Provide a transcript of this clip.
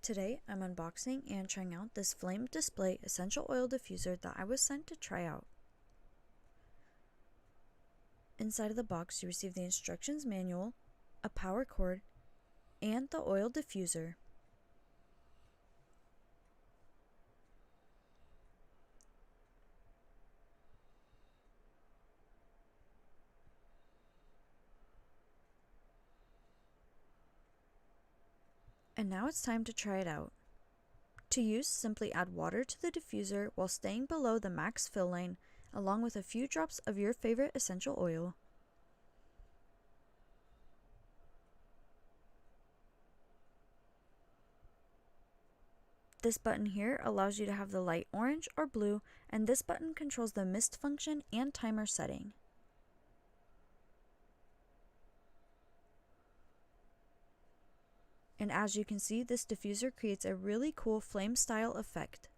Today, I'm unboxing and trying out this flame display essential oil diffuser that I was sent to try out. Inside of the box, you receive the instructions manual, a power cord, and the oil diffuser. And now it's time to try it out. To use, simply add water to the diffuser while staying below the max fill line, along with a few drops of your favorite essential oil. This button here allows you to have the light orange or blue, and this button controls the mist function and timer setting. And as you can see, this diffuser creates a really cool flame style effect.